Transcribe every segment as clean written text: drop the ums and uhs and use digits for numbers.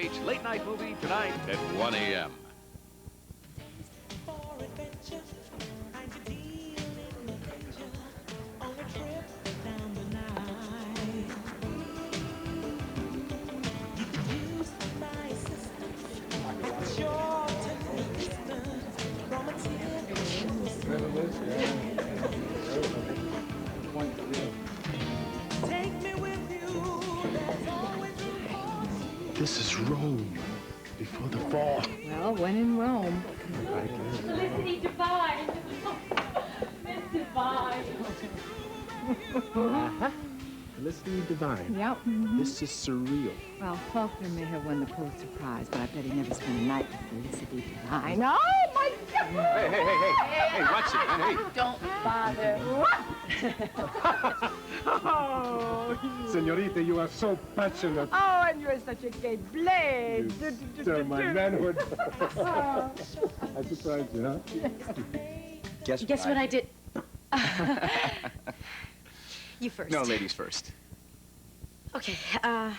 WFH Late Night Movie tonight at 1 a.m. This is Rome before the fall. Well, when in Rome. Felicity Divine. Miss Divine. Uh-huh. Felicity Divine. Yep. This is surreal. Well, Faulkner may have won the Pulitzer Prize, but I bet he never spent a night with Felicity Divine. Oh, my God! Hey, watch it, man, hey. Don't bother. Oh, Senorita, you are so passionate. oh, and you're such a gay blade. You stir my manhood. I surprised you, huh? Guess what I did? You first. No, ladies first. Okay, I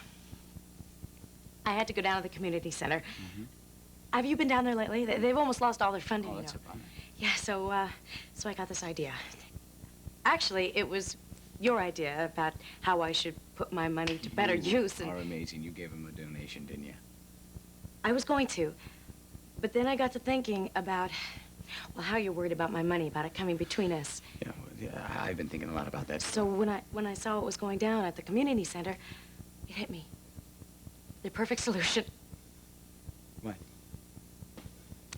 had to go down to the community center. Have you been down there lately? They've almost lost all their funding, Oh, that's a bummer. Yeah, so I got this idea. Actually, it was your idea about how I should put my money to better use. You are amazing. You gave him a donation, didn't you? I was going to, but then I got to thinking about, well, how you're worried about my money, about it coming between us. Yeah, I've been thinking a lot about that. So when I saw what was going down at the community center, it hit me. The perfect solution. What?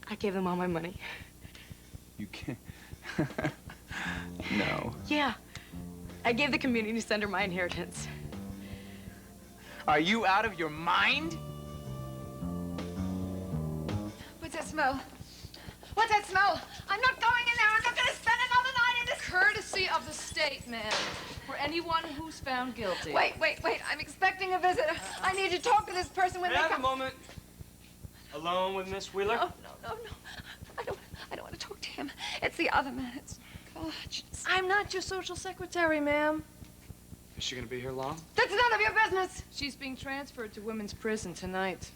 I gave them all my money. You can't. No. Yeah. I gave the community center my inheritance. Are you out of your mind? What's that smell? What's that smell? I'm not going in there. I'm not going to spend another night in this. Courtesy of the state, ma'am, for anyone who's found guilty. Wait. I'm expecting a visitor. I need to talk to this person when May they I have come. a moment alone with Miss Wheeler? No. I don't want to talk to him. It's the other man. It's Carl Hutchins. I'm not your social secretary, ma'am. Is she gonna be here long? That's none of your business. She's being transferred to women's prison tonight.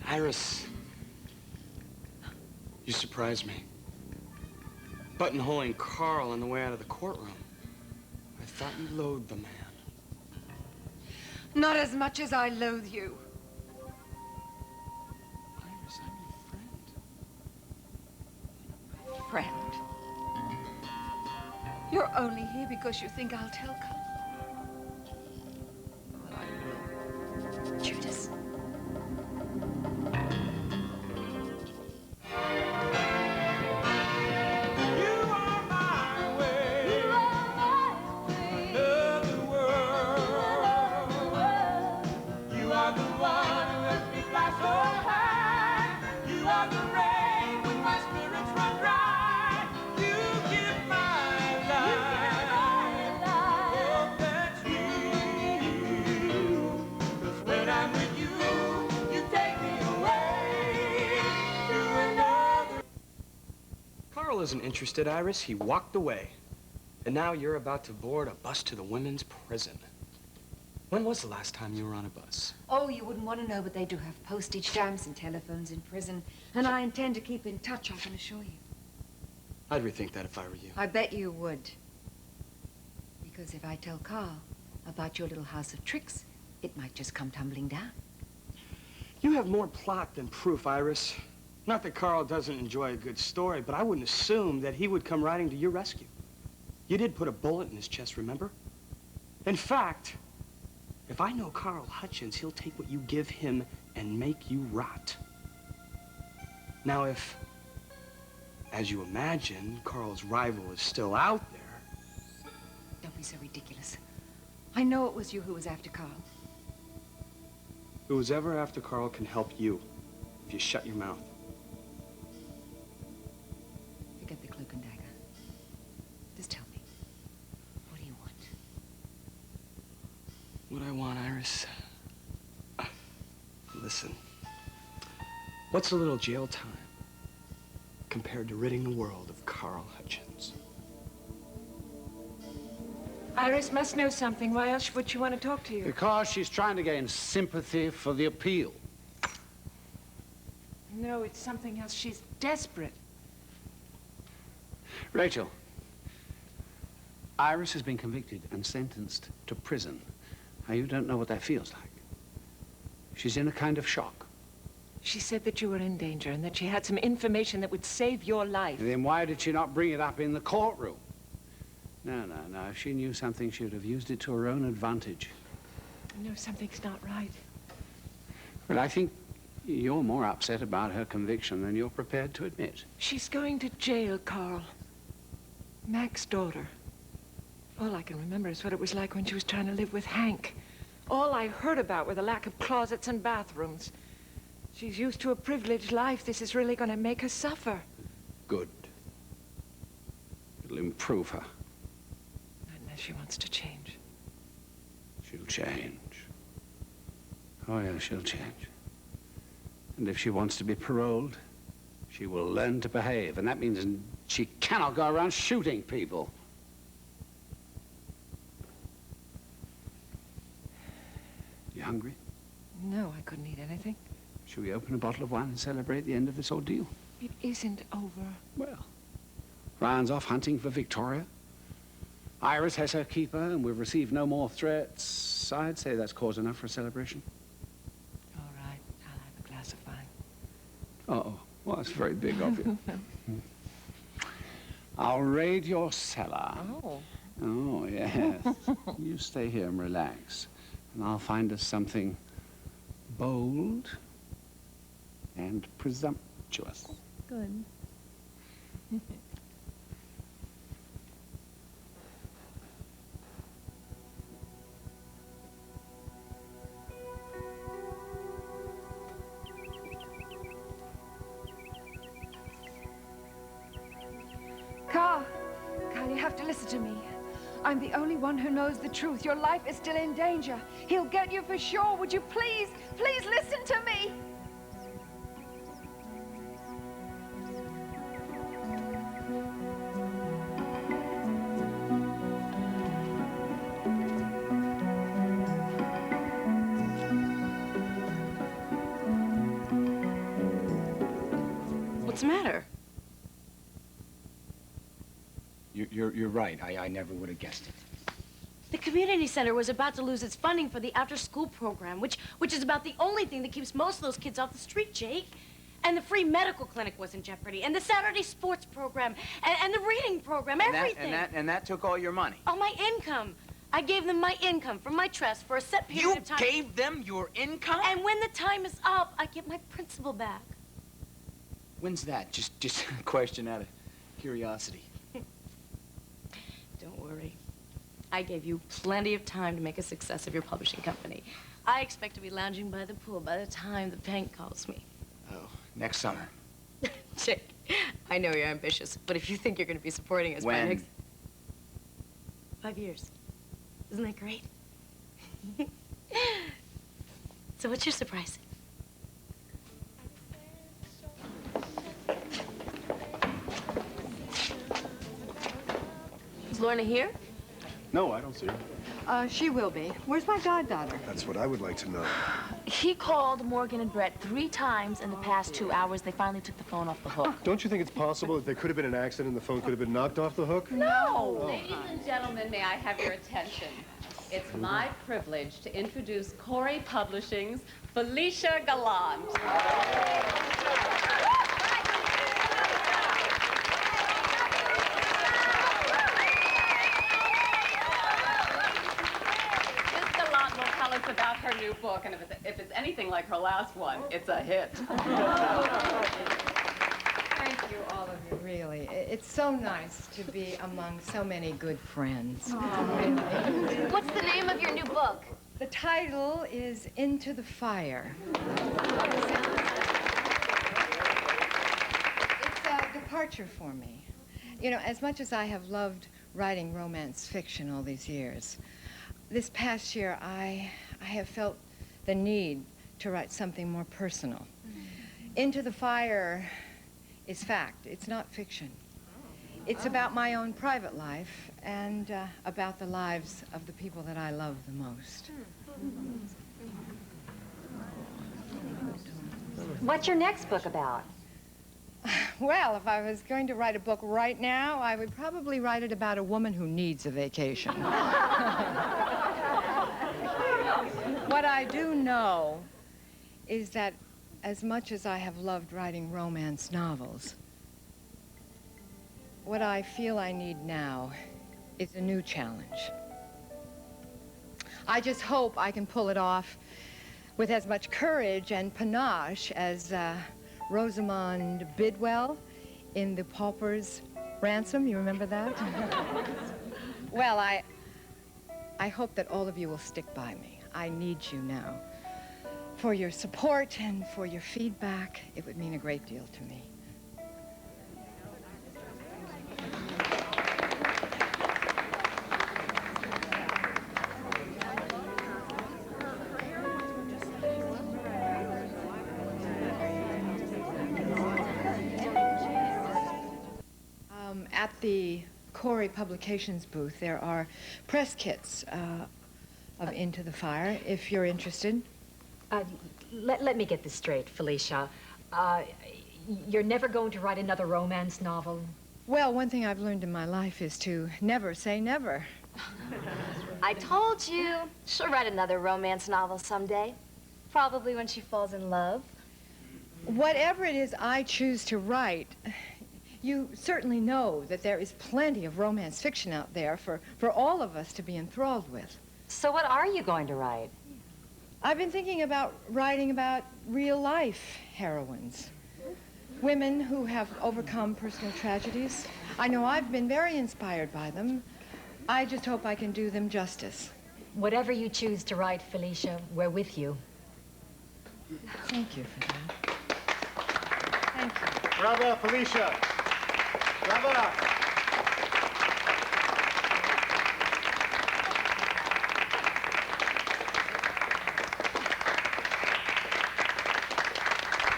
Iris, you surprised me. Buttonholing Carl on the way out of the courtroom. I thought you loathed the man. Not as much as I loathe you. Iris, I'm your friend. Friend. You're only here because you think I'll tell Carl. Well, I will. Judas. Carl isn't interested, Iris. He walked away. And now you're about to board a bus to the women's prison. When was the last time you were on a bus? Oh, you wouldn't want to know, but they do have postage stamps and telephones in prison. And I intend to keep in touch, I can assure you. I'd rethink that if I were you. I bet you would. Because if I tell Carl about your little house of tricks, it might just come tumbling down. You have more plot than proof, Iris. Not that Carl doesn't enjoy a good story, but I wouldn't assume that he would come riding to your rescue. You did put a bullet in his chest, remember? In fact, if I know Carl Hutchins, he'll take what you give him and make you rot. Now, if, as you imagine, Carl's rival is still out there... Don't be so ridiculous. I know it was you who was after Carl. Who was ever after Carl can help you if you shut your mouth. Forget the cloak and dagger. Just tell me, what do you want? What I want, Iris? Listen. What's a little jail time compared to ridding the world of Carl Hutchins? Iris must know something. Why else would she want to talk to you? Because she's trying to gain sympathy for the appeal. No, it's something else. She's desperate. Rachel, Iris has been convicted and sentenced to prison. Now, you don't know what that feels like. She's in a kind of shock. She said that you were in danger and that she had some information that would save your life. Then why did she not bring it up in the courtroom? No. If she knew something, she would have used it to her own advantage. No, something's not right. But I think you're more upset about her conviction than you're prepared to admit. She's going to jail, Carl. Mac's daughter. All I can remember is what it was like when she was trying to live with Hank. All I heard about were the lack of closets and bathrooms. She's used to a privileged life. This is really going to make her suffer. Good. It'll improve her. Unless she wants to change. She'll change. Oh, yeah, she'll change. And if she wants to be paroled, she will learn to behave. And that means she cannot go around shooting people. You hungry? No, I couldn't eat anything. Should we open a bottle of wine and celebrate the end of this ordeal? It isn't over. Well, Ryan's off hunting for Victoria. Iris has her keeper, and we've received no more threats. I'd say that's cause enough for a celebration. All right, I'll have a glass of wine. Uh-oh. Well, that's very big of you. I'll raid your cellar. Oh. Oh, yes. You stay here and relax, and I'll find us something bold and presumptuous. Good. Carl, you have to listen to me. I'm the only one who knows the truth. Your life is still in danger. He'll get you for sure. Would you please listen to me? What's the matter? You're right. I never would have guessed it. The community center was about to lose its funding for the after-school program, which is about the only thing that keeps most of those kids off the street, Jake. And the free medical clinic was in jeopardy, and the Saturday sports program, and the reading program, everything. And that took all your money. All my income. I gave them my income from my trust for a set period of time. You gave them your income? And when the time is up, I get my principal back. When's that? Just a question out of curiosity. Don't worry. I gave you plenty of time to make a success of your publishing company. I expect to be lounging by the pool by the time the bank calls me. Oh, next summer. Jake, I know you're ambitious, but if you think you're going to be supporting us by When? next... 5 years. Isn't that great? So what's your surprise? Is Lorna here? No, I don't see her. She will be. Where's my goddaughter? That's what I would like to know. He called Morgan and Brett 3 times in the past 2 hours. They finally took the phone off the hook. Don't you think it's possible that there could have been an accident and the phone could have been knocked off the hook? No! Ladies and gentlemen, may I have your attention? It's my privilege to introduce Corey Publishing's Felicia Gallant. Miss Gallant will tell us about her new book, and if it's anything like her last one, it's a hit. Thank you, all of you, really. It's so nice to be among so many good friends. Really. What's the name of your new book? The title is Into the Fire. It's a departure for me. You know, as much as I have loved writing romance fiction all these years, this past year I have felt the need to write something more personal. Into the Fire is fact. It's not fiction. It's about my own private life and about the lives of the people that I love the most. What's your next book about? Well, if I was going to write a book right now, I would probably write it about a woman who needs a vacation. What I do know is that as much as I have loved writing romance novels, what I feel I need now is a new challenge. I just hope I can pull it off with as much courage and panache as Rosamond Bidwell in The Pauper's Ransom. You remember that? Well, I hope that all of you will stick by me. I need you now. For your support and for your feedback, it would mean a great deal to me. At the Corey Publications booth, there are press kits of Into the Fire, if you're interested. Let me get this straight, Felicia. You're never going to write another romance novel? Well, one thing I've learned in my life is to never say never. I told you. She'll write another romance novel someday. Probably when she falls in love. Whatever it is I choose to write, you certainly know that there is plenty of romance fiction out there for all of us to be enthralled with. So what are you going to write? I've been thinking about writing about real-life heroines. Women who have overcome personal tragedies. I know I've been very inspired by them. I just hope I can do them justice. Whatever you choose to write, Felicia, we're with you. Thank you for that. Thank you. Bravo, Felicia. Bravo.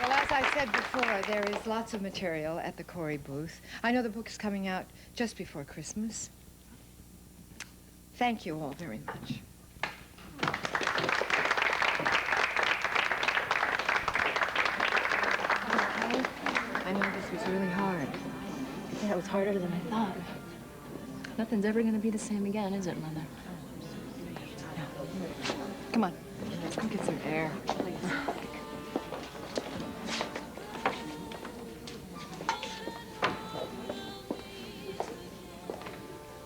Well, as I said before, there is lots of material at the Corey booth. I know the book is coming out just before Christmas. Thank you all very much. I know this was really hard. Yeah, it was harder than I thought. Nothing's ever gonna be the same again, is it, Mother? Come on, let's go get some air.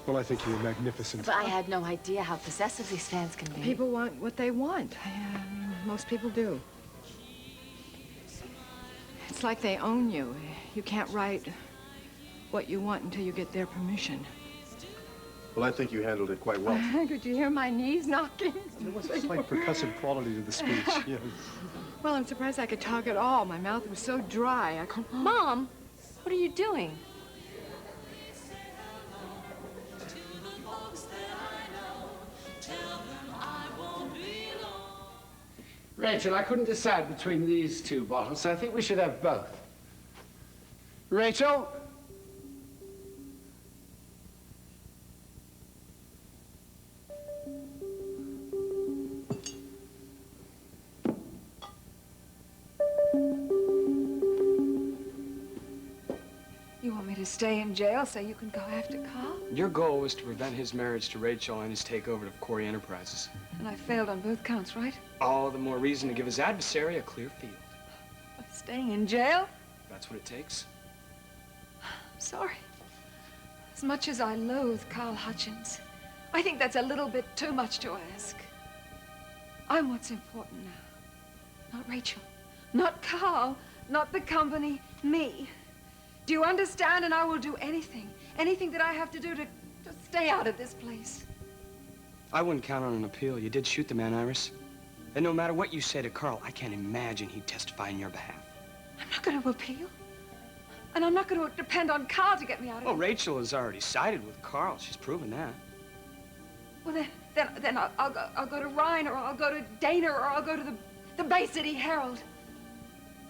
Well, I think you were magnificent. But I had no idea how possessive these fans can be. People want what they want. Most people do. It's like they own you. You can't write what you want until you get their permission. Well, I think you handled it quite well. Could you hear my knees knocking? There was a slight percussive quality to the speech, yes. Well, I'm surprised I could talk at all. My mouth was so dry, I couldn't... Mom, what are you doing? Rachel, I couldn't decide between these two bottles, so I think we should have both. Rachel? You want me to stay in jail so you can go after Carl? Your goal was to prevent his marriage to Rachel and his takeover of Corey Enterprises. And I failed on both counts, right? All the more reason to give his adversary a clear field. Staying in jail? That's what it takes. I'm sorry. As much as I loathe Carl Hutchins, I think that's a little bit too much to ask. I'm what's important now. Not Rachel, not Carl, not the company, me. Do you understand? And I will do anything that I have to do to stay out of this place. I wouldn't count on an appeal. You did shoot the man, Iris. And no matter what you say to Carl, I can't imagine he'd testify in your behalf. I'm not going to appeal. And I'm not going to depend on Carl to get me out of Well, it. Rachel has already sided with Carl. She's proven that. Well, then I'll go to Rhine, or I'll go to Dana, or I'll go to the Bay City Herald.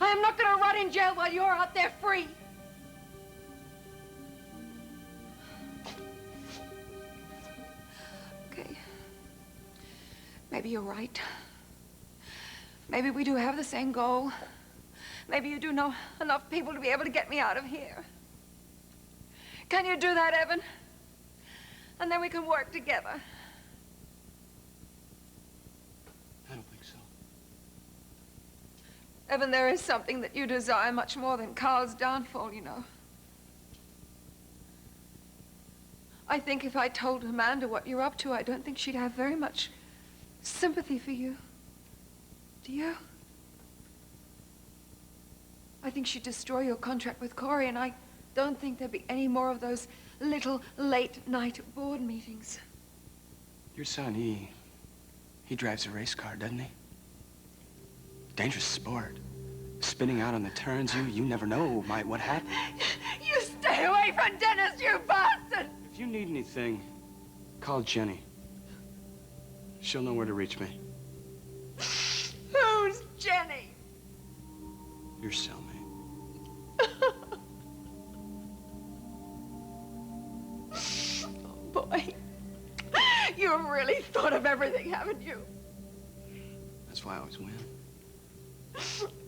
I am not going to rot in jail while you're out there free. Maybe you're right. Maybe we do have the same goal. Maybe you do know enough people to be able to get me out of here. Can you do that, Evan? And then we can work together. I don't think so. Evan, there is something that you desire much more than Carl's downfall, you know. I think if I told Amanda what you're up to, I don't think she'd have very much sympathy for you. Do you? I think she'd destroy your contract with Corey, and I don't think there'd be any more of those little late-night board meetings. Your son, he drives a race car, doesn't he? Dangerous sport. Spinning out on the turns, you never know what happen. You stay away from Dennis, you bastard! If you need anything, call Jenny. She'll know where to reach me. Who's Jenny? Your cellmate. Oh, boy. You've really thought of everything, haven't you? That's why I always win.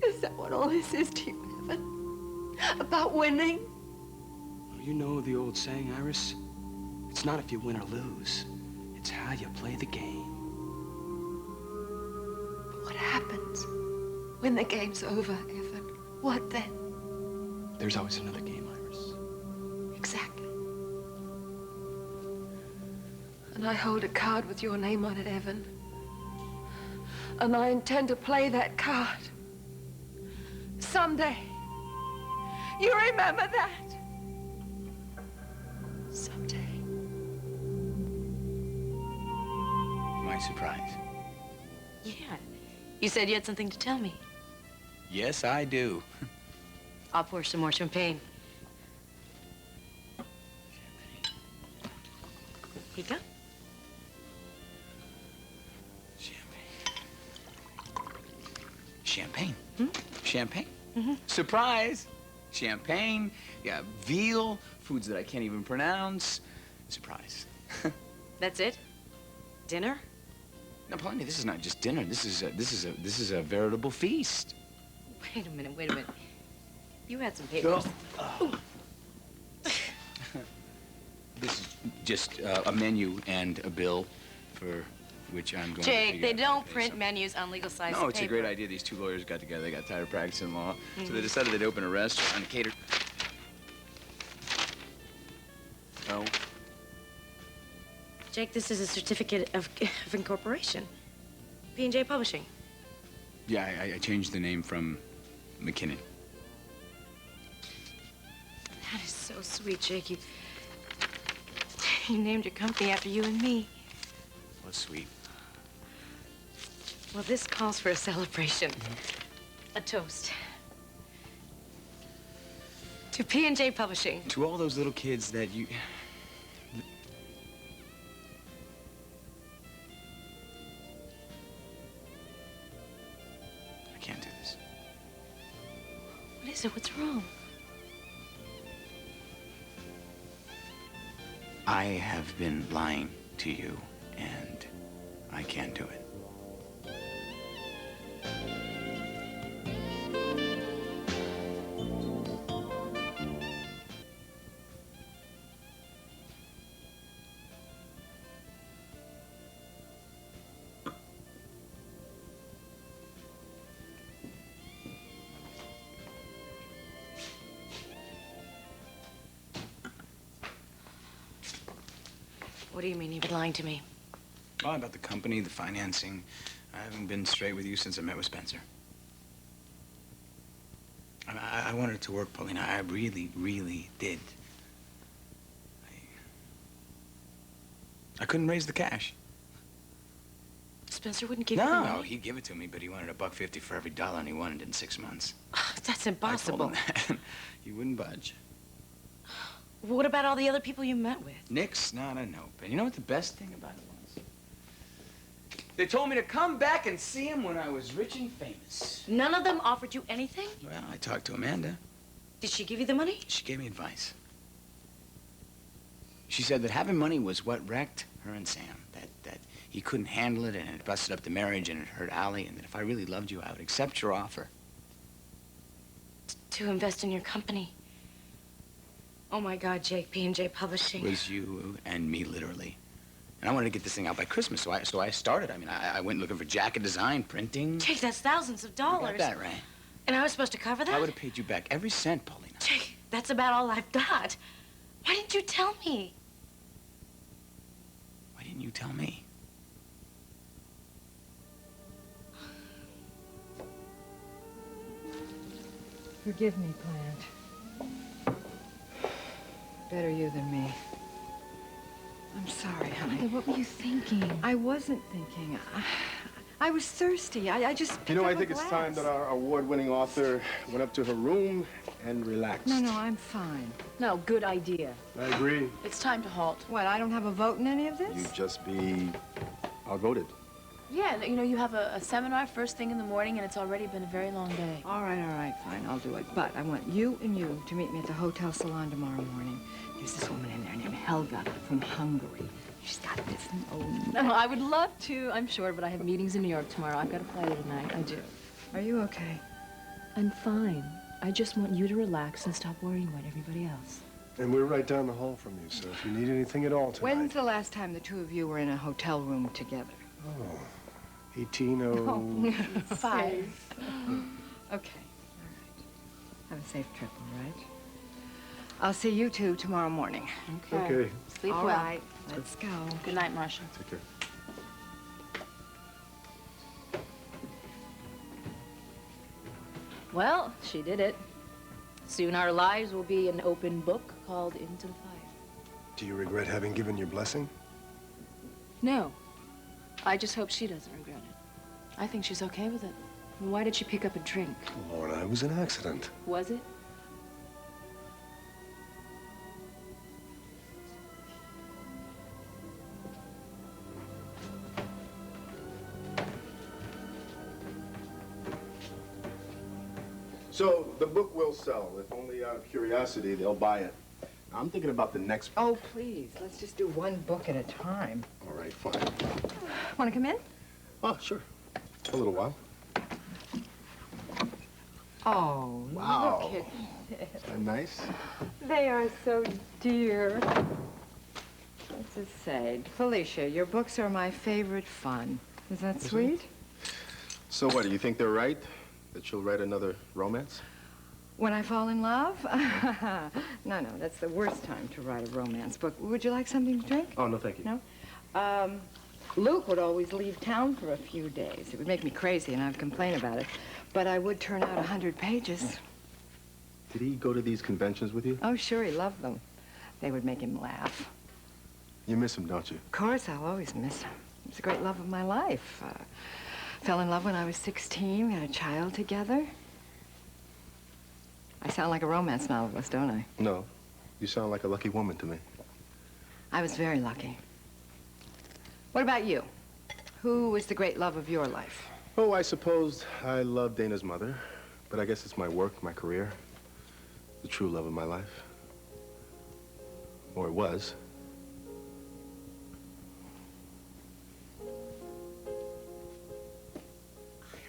Is that what all this is to you, Evan? About winning? You know the old saying, Iris? It's not if you win or lose. It's how you play the game. But what happens when the game's over, Evan? What then? There's always another game, Iris. Exactly. And I hold a card with your name on it, Evan. And I intend to play that card. Someday. You remember that? Someday. My surprise. Yeah. You said you had something to tell me. Yes, I do. I'll pour some more champagne. Here you go. Champagne. Hmm? Champagne. Mm-hmm. Surprise. Champagne. Yeah, veal. Foods that I can't even pronounce. Surprise. That's it? Dinner? Now, Polly, this is not just dinner. This is a veritable feast. Wait a minute, wait a minute. You had some papers. This is just a menu and a bill for which I'm going to Jake, figure they out don't how to pay print some. menus on legal size No, it's paper. a great idea. These two lawyers got together. They got tired of practicing law. So they decided they'd open a restaurant and cater. Oh. Jake, this is a certificate of incorporation. P&J Publishing. Yeah, I changed the name from McKinnon. That is so sweet, Jake. You named your company after you and me. Well, sweet. Well, this calls for a celebration. A toast. To P&J Publishing. To all those little kids that you... I can't do this. What is it? What's wrong? I have been lying to you, and I can't do it. What do you mean you've been lying to me? Well, about the company, the financing. I haven't been straight with you since I met with Spencer. I wanted it to work, Paulina. I really, really did. I couldn't raise the cash. Spencer wouldn't give you the No, money? he'd give it to me, but he wanted $1.50 for every dollar, and he wanted it in 6 months. That's I impossible. told him that. He wouldn't budge. What about all the other people you met with? Nix, not a nope. And you know what the best thing about it was? They told me to come back and see him when I was rich and famous. None of them offered you anything? Well, I talked to Amanda. Did she give you the money? She gave me advice. She said that having money was what wrecked her and Sam. That he couldn't handle it, and it busted up the marriage, and it hurt Allie, and that if I really loved you, I would accept your offer. To invest in your company. Oh my God, Jake, P&J Publishing. It was you and me, literally. And I wanted to get this thing out by Christmas, so I started. I mean, I went looking for jacket design, printing. Jake, that's thousands of You dollars. got that right. And I was supposed to cover that? I would have paid you back every cent, Paulina. Jake, that's about all I've got. Why didn't you tell me? Why didn't you tell me? Forgive me, Plant. Better you than me. I'm sorry, honey. What were you thinking? I wasn't thinking. I was thirsty. I just picked You know, up I a think it's glass. time that our award-winning author went up to her room and relaxed. No, I'm fine. No, good idea. I agree. It's time to halt. What, I don't have a vote in any of this? You just be outvoted. Yeah, you know, you have a seminar first thing in the morning, and it's already been a very long day. All right, fine, I'll do it. But I want you and you to meet me at the Hotel Salon tomorrow morning. There's this woman in there named Helga from Hungary. She's got this, No, I would love to, I'm sure, but I have meetings in New York tomorrow. I've got to fly there tonight. I do. Are you okay? I'm fine. I just want you to relax and stop worrying about everybody else. And we're right down the hall from you, so if you need anything at all tonight. When's the last time the two of you were in a hotel room together? Oh, 1805. 5. Okay, all right. Have a safe trip, all right? I'll see you two tomorrow morning. Okay. Sleep All well. right, let's go. Good night, Marcia. Take care. Well, she did it. Soon our lives will be an open book called Into the Fire. Do you regret having given your blessing? No. I just hope she doesn't regret it. I think she's okay with it. Why did she pick up a drink? Lorna, it was an accident. Was it? So, the book will sell. If only out of curiosity, they'll buy it. I'm thinking about the next... Oh, please, let's just do one book at a time. All right, fine. Want to come in? Oh, sure. A little while. Oh, Wow. look Isn't that nice? at They are so dear. What's it say? Felicia, your books are my favorite fun. Is that sweet? So what, do you think they're right? That she'll write another romance? When I fall in love? No, that's the worst time to write a romance book. Would you like something to drink? Oh, no, thank you. No? Luke would always leave town for a few days. It would make me crazy, and I'd complain about it. But I would turn out 100 pages. Did he go to these conventions with you? Oh, sure, he loved them. They would make him laugh. You miss him, don't you? Of course, I'll always miss him. He was the great love of my life. Fell in love when I was 16. We had a child together. I sound like a romance novelist, don't I? No. You sound like a lucky woman to me. I was very lucky. What about you? Who was the great love of your life? Oh, I suppose I love Dana's mother, but I guess it's my work, my career, the true love of my life. Or it was.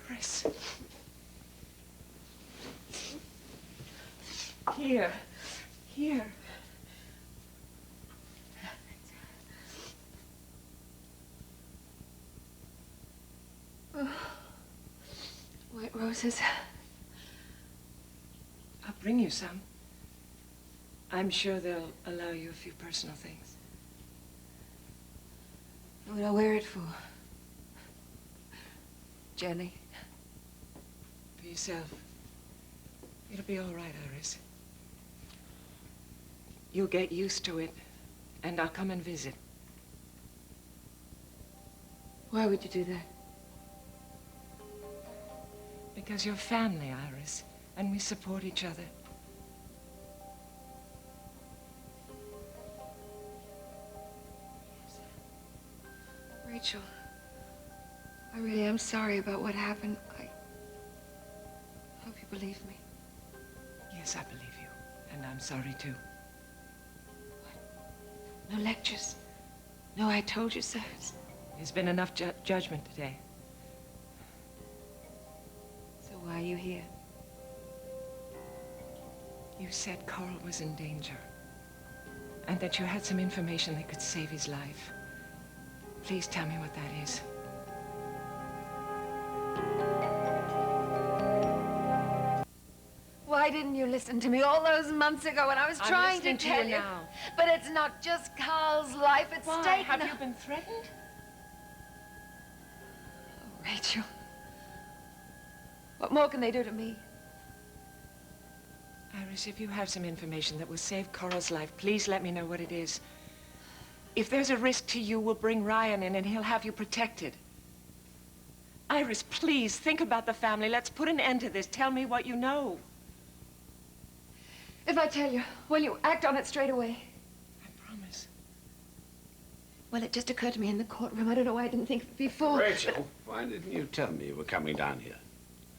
Iris. Here. Here. White roses. I'll bring you some. I'm sure they'll allow you a few personal things. What would I wear it for? Jenny? For yourself. It'll be all right, Iris. You'll get used to it, and I'll come and visit. Why would you do that? Because you're family, Iris, and we support each other. Rachel, I really am sorry about what happened. I hope you believe me. Yes, I believe you, and I'm sorry too. What? No lectures? No, I told you so. There's been enough judgment today. So why are you here? You said Carl was in danger, and that you had some information that could save his life. Please tell me what that is. Why didn't you listen to me all those months ago when I was trying to tell you? Now. But it's not just Carl's life at Why? stake. Have you been threatened? Oh, Rachel. What more can they do to me? Iris, if you have some information that will save Carl's life, please let me know what it is. If there's a risk to you, we'll bring Ryan in and he'll have you protected. Iris, please, think about the family. Let's put an end to this. Tell me what you know. If I tell you, will you act on it straight away? I promise. Well, it just occurred to me in the courtroom. I don't know why I didn't think of it before. Rachel, why didn't you tell me you were coming down here?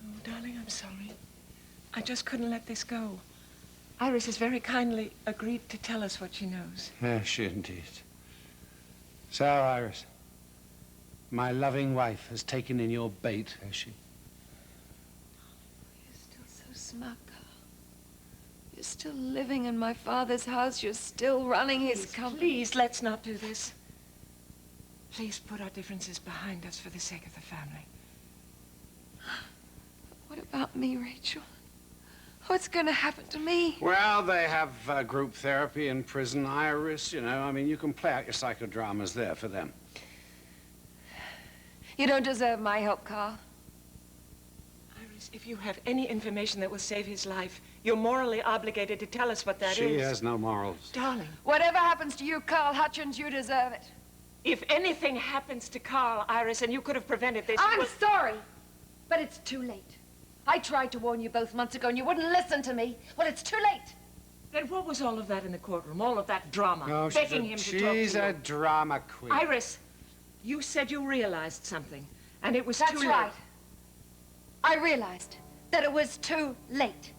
Oh, darling, I'm sorry. I just couldn't let this go. Iris has very kindly agreed to tell us what she knows. Yes, she indeed. So, Iris, my loving wife has taken in your bait, has she? You're still so smug, Carl. You're still living in my father's house. You're still running his company. Please, let's not do this. Please put our differences behind us for the sake of the family. What about me, Rachel? What's going to happen to me? Well, they have group therapy in prison, Iris, you know. I mean, you can play out your psychodramas there for them. You don't deserve my help, Carl. Iris, if you have any information that will save his life, you're morally obligated to tell us what that is. She has no morals. Darling. Whatever happens to you, Carl Hutchins, you deserve it. If anything happens to Carl, Iris, and you could have prevented this... I'm sorry, but it's too late. I tried to warn you both months ago, and you wouldn't listen to me. Well, it's too late. Then what was all of that in the courtroom? All of that drama? Oh, begging him to talk to you? She's a drama queen. Iris, you said you realized something, and it was too late. That's right. I realized that it was too late.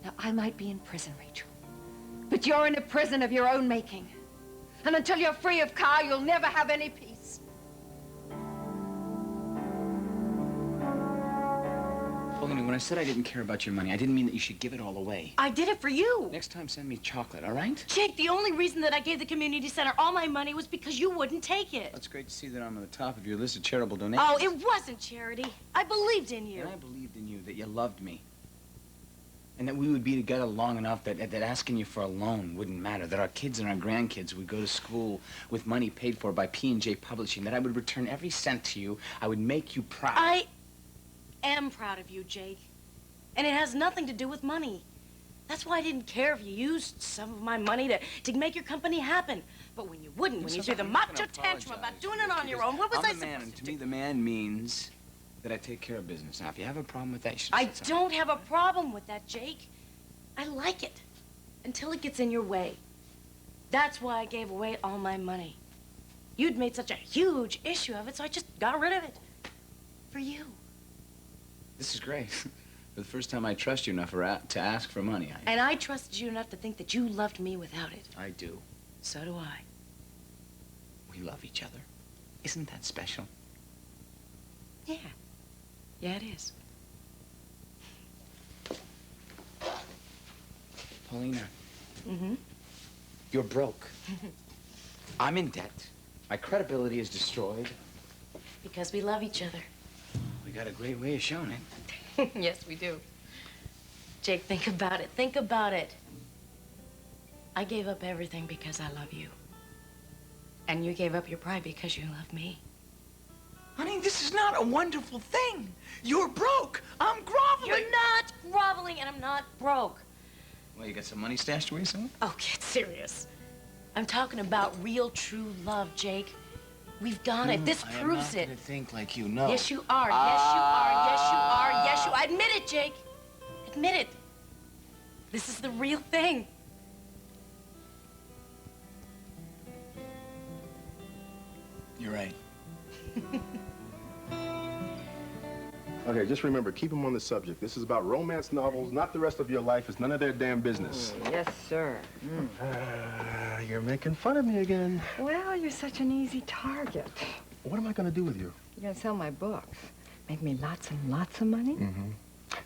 Now, I might be in prison, Rachel, but you're in a prison of your own making. And until you're free of Carl, you'll never have any peace. Pauline, when I said I didn't care about your money, I didn't mean that you should give it all away. I did it for you. Next time, send me chocolate, all right? Jake, the only reason that I gave the community center all my money was because you wouldn't take it. That's great to see that I'm on the top of your list of charitable donations. Oh, it wasn't charity. I believed in you. And I believed in you, that you loved me. And that we would be together long enough that asking you for a loan wouldn't matter. That our kids and our grandkids would go to school with money paid for by P&J Publishing. That I would return every cent to you. I would make you proud. I am proud of you, Jake. And it has nothing to do with money. That's why I didn't care if you used some of my money to make your company happen. But when you wouldn't, when you threw the macho tantrum about doing it on your own, what was I supposed to do? And to me, the man means that I take care of business. Now, if you have a problem with that, you should I say something. don't have a problem with that, Jake. I like it until it gets in your way. That's why I gave away all my money. You'd made such a huge issue of it, so I just got rid of it. For you. This is great. For the first time, I trust you enough to ask for money. And I trusted you enough to think that you loved me without it. I do. So do I. We love each other. Isn't that special? Yeah. Yeah, it is. Paulina. Mm-hmm. You're broke. I'm in debt. My credibility is destroyed. Because we love each other. We got a great way of showing it. Yes, we do. Jake, think about it. Think about it. I gave up everything because I love you. And you gave up your pride because you love me. Honey, this is not a wonderful thing. You're broke. I'm groveling. You're not groveling, and I'm not broke. Well, you got some money stashed away somewhere? Oh, get serious. I'm talking about real, true love, Jake. We've got it. This proves I am not it. gonna think like you, no. Yes, you are. Yes, you are. Yes, you are. Yes, you are. Admit it, Jake. Admit it. This is the real thing. You're right. Okay, just remember, keep them on the subject. This is about romance novels, not the rest of your life. It's none of their damn business. Yes, sir. You're making fun of me again. Well, you're such an easy target. What am I going to do with you? You're going to sell my books. Make me lots and lots of money. Mm-hmm.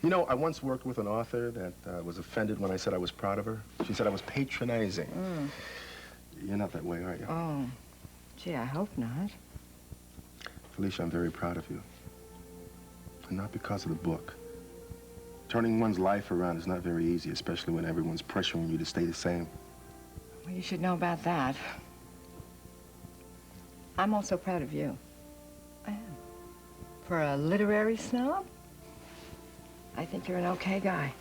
You know, I once worked with an author that was offended when I said I was proud of her. She said I was patronizing. You're not that way, are you? Oh, gee, I hope not. Felicia, I'm very proud of you. And not because of the book. Turning one's life around is not very easy, especially when everyone's pressuring you to stay the same. Well, you should know about that. I'm also proud of you. I am. For a literary snob, I think you're an okay guy.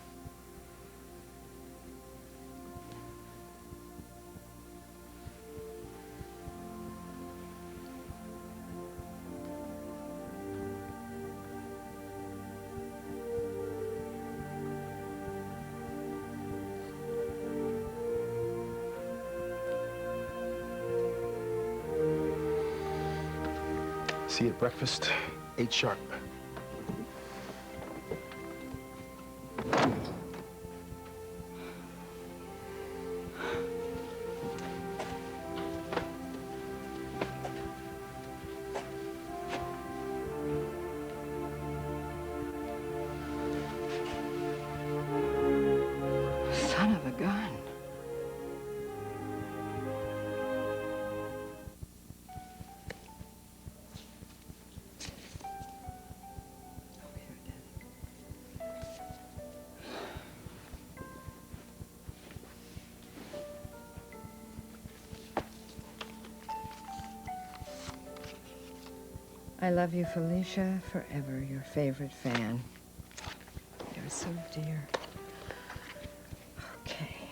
See you at breakfast, 8 sharp. Son of a gun. I love you, Felicia, forever, your favorite fan. You're so dear. Okay.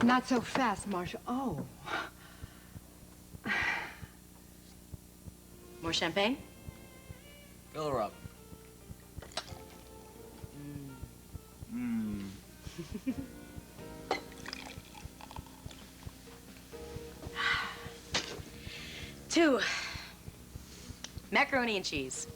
Not so fast, Marshall. Oh. More champagne? Fill her up. Two. Macaroni and cheese.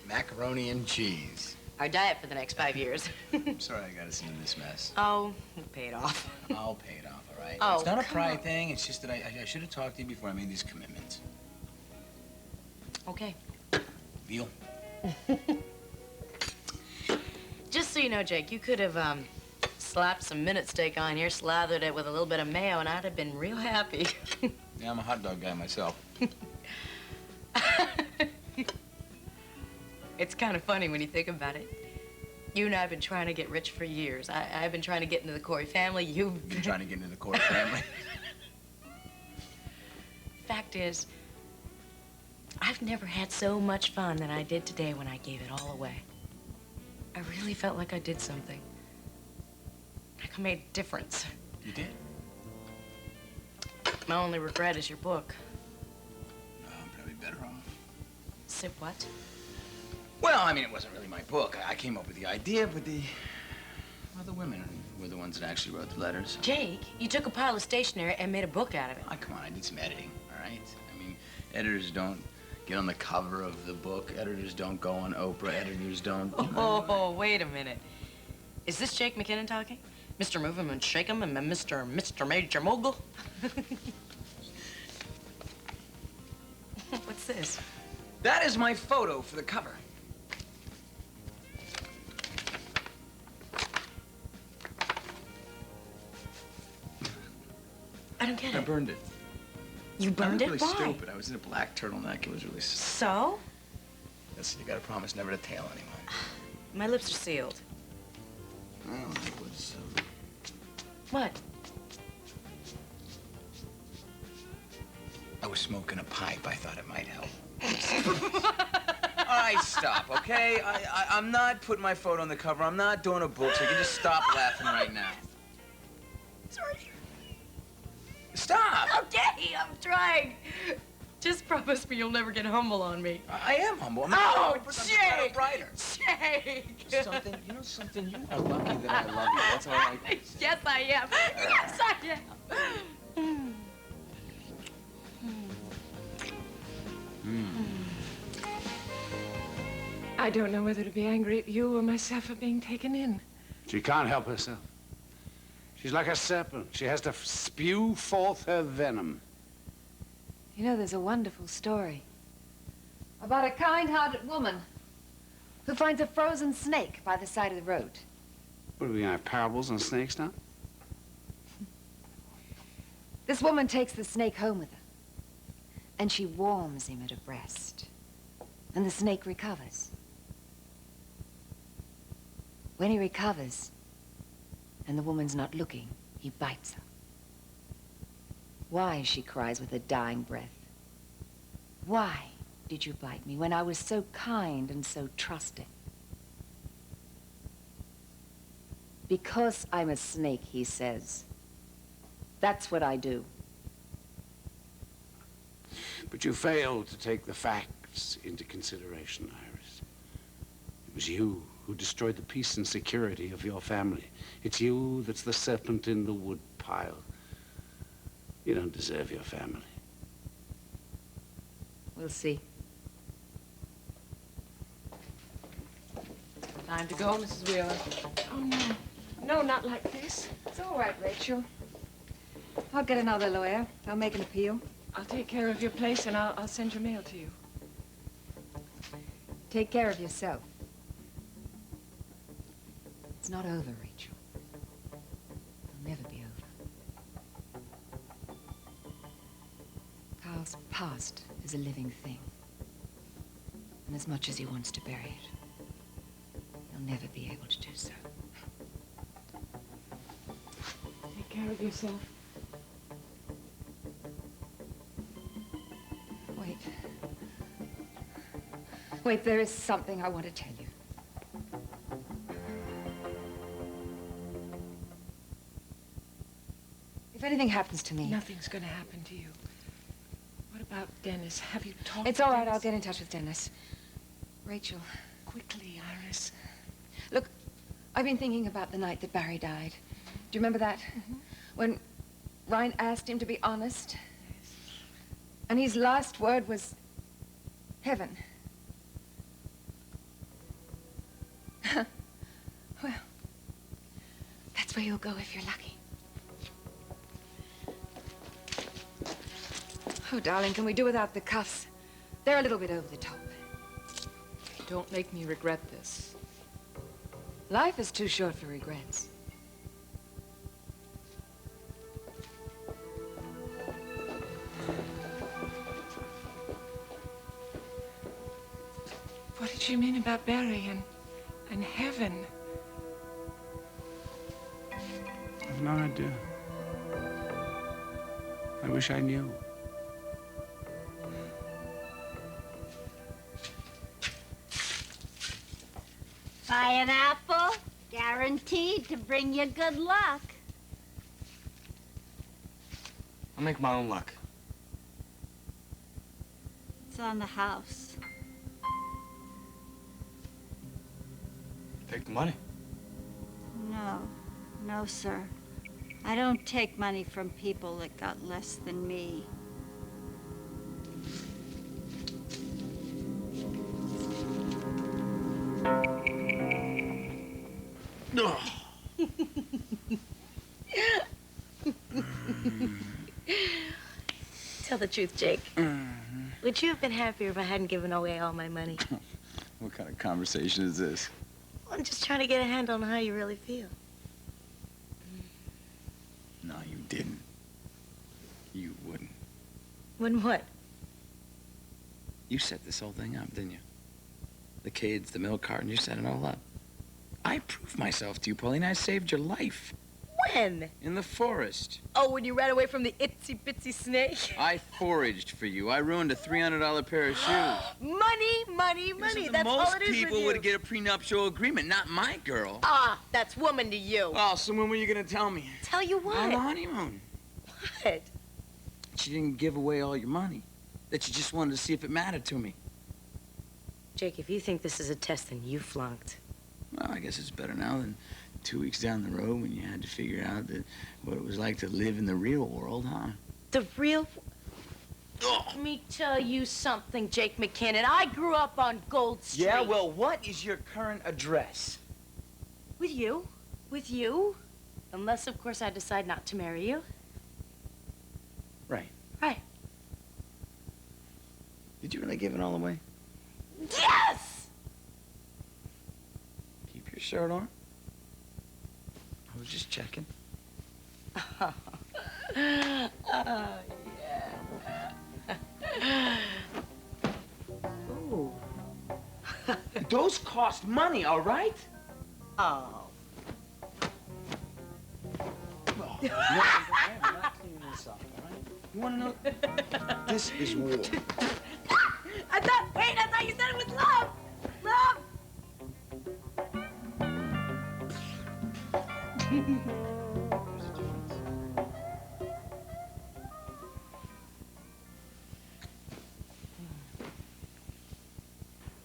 Macaroni and cheese. Our diet for the next 5 years. I'm sorry I got us into this mess. Oh, we'll pay it off. I'll pay it off, all right? Oh, it's not a come pride on. thing. It's just that I should have talked to you before I made these commitments. Okay. Deal? Just so you know, Jake, you could have slapped some minute steak on here, slathered it with a little bit of mayo, and I'd have been real happy. Yeah, I'm a hot dog guy myself. It's kind of funny when you think about it. You and I have been trying to get rich for years. I've been trying to get into the Corey family. You've been trying to get into the Corey family. Fact is, I've never had so much fun than I did today when I gave it all away. I really felt like I did something. Like I made a difference. You did? My only regret is your book. I'm probably better off. Sip what? Well, I mean, it wasn't really my book. I came up with the idea, but the women were the ones that actually wrote the letters. Jake, you took a pile of stationery and made a book out of it. Oh, come on, I did some editing, all right? I mean, editors don't get on the cover of the book. Editors don't go on Oprah. Editors don't... Oh, wait a minute. Is this Jake McKinnon talking? Mr. Move 'em and Shake 'em and Mr. Major Mogul? What's this? That is my photo for the cover. I don't get it. I burned it. You burned I it? was Why? really stupid. I was in a black turtleneck. It was really... So? Listen, you gotta promise never to tell anyone. My lips are sealed. Oh, it was... What? I was smoking a pipe. I thought it might help. All right, stop, okay? I'm not putting my photo on the cover. I'm not doing a book, so you can just stop laughing right now. Sorry. Stop! Okay, I'm trying. Just promise me you'll never get humble on me. I am humble. I'm Oh, I'm just not a Jake! writer. Jake! Something, you know something? You are lucky that I love you. That's all I can say. Yes, I am. Yes, I am. I don't know whether to be angry at you or myself for being taken in. She can't help herself. She's like a serpent. She has to spew forth her venom. You know, there's a wonderful story about a kind-hearted woman who finds a frozen snake by the side of the road. What do we have, parables on snakes now? This woman takes the snake home with her, and she warms him at her breast, and the snake recovers. When he recovers, and the woman's not looking, he bites her. Why, she cries with a dying breath. Why did you bite me when I was so kind and so trusting? Because I'm a snake, he says. That's what I do. But you failed to take the facts into consideration, Iris. It was you who destroyed the peace and security of your family. It's you that's the serpent in the wood pile. You don't deserve your family. We'll see. Time to go, Mrs. Wheeler. Oh, no. No, not like this. It's all right, Rachel. I'll get another lawyer. I'll make an appeal. I'll take care of your place, and I'll send your mail to you. Take care of yourself. It's not over, Rachel. It'll never be over. Carl's past is a living thing. And as much as he wants to bury it, he'll never be able to do so. Take care of yourself. Wait. Wait, there is something I want to tell you. If anything happens to me... Nothing's going to happen to you. What about Dennis? Have you talked It's to all right. Dennis? I'll get in touch with Dennis. Rachel. Quickly, Iris. Look, I've been thinking about the night that Barry died. Do you remember that? Mm-hmm. When Ryan asked him to be honest? Yes. And his last word was heaven. Well, that's where you'll go if you're lucky. Oh, darling, can we do without the cuffs? They're a little bit over the top. Don't make me regret this. Life is too short for regrets. What did she mean about Barry and heaven? I've no idea. I wish I knew. Buy an apple, guaranteed to bring you good luck. I'll make my own luck. It's on the house. Take the money. No, sir. I don't take money from people that got less than me. Tell the truth, Jake. Would you have been happier if I hadn't given away all my money? What kind of conversation is this? I'm just trying to get a handle on how you really feel. No, you didn't. You wouldn't. When what? You set this whole thing up, didn't you? The kids, the milk carton, you set it all up. I proved myself to you, Pauline. I saved your life. When? In the forest. Oh, when you ran away from the itsy-bitsy snake? I foraged for you. I ruined a $300 pair of shoes. Money. That's all it is with you. Most people would get a prenuptial agreement, not my girl. Ah, that's woman to you. Oh, so when were you gonna tell me? Tell you what? On the honeymoon. What? She didn't give away all your money. That you just wanted to see if it mattered to me. Jake, if you think this is a test, then you flunked. Well, I guess it's better now than 2 weeks down the road when you had to figure out what it was like to live in the real world, huh? The real... Let me tell you something, Jake McKinnon. I grew up on Gold Street. Yeah, well, what is your current address? With you. With you. Unless, of course, I decide not to marry you. Right. Right. Did you really give it all away? Yes! Keep your shirt on. I was just checking. Oh, yeah. Ooh. Those cost money, all right? Oh. No, I'm not cleaning this up, all right? You want to know? This is war. I thought you said it was love! Love!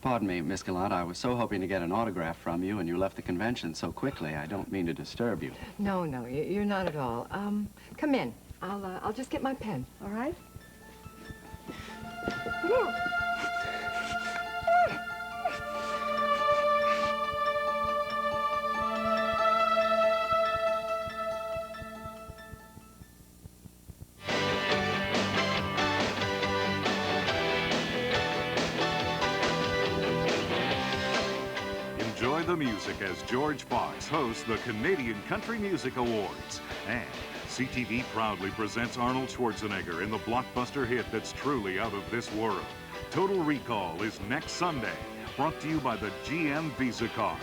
Pardon me, Miss Gallant. I was so hoping to get an autograph from you, and you left the convention so quickly. I don't mean to disturb you. No, you're not at all. Come in. I'll just get my pen, all right? Enjoy the music as George Fox hosts the Canadian Country Music Awards. And CTV proudly presents Arnold Schwarzenegger in the blockbuster hit that's truly out of this world. Total Recall is next Sunday, brought to you by the GM Visa Card.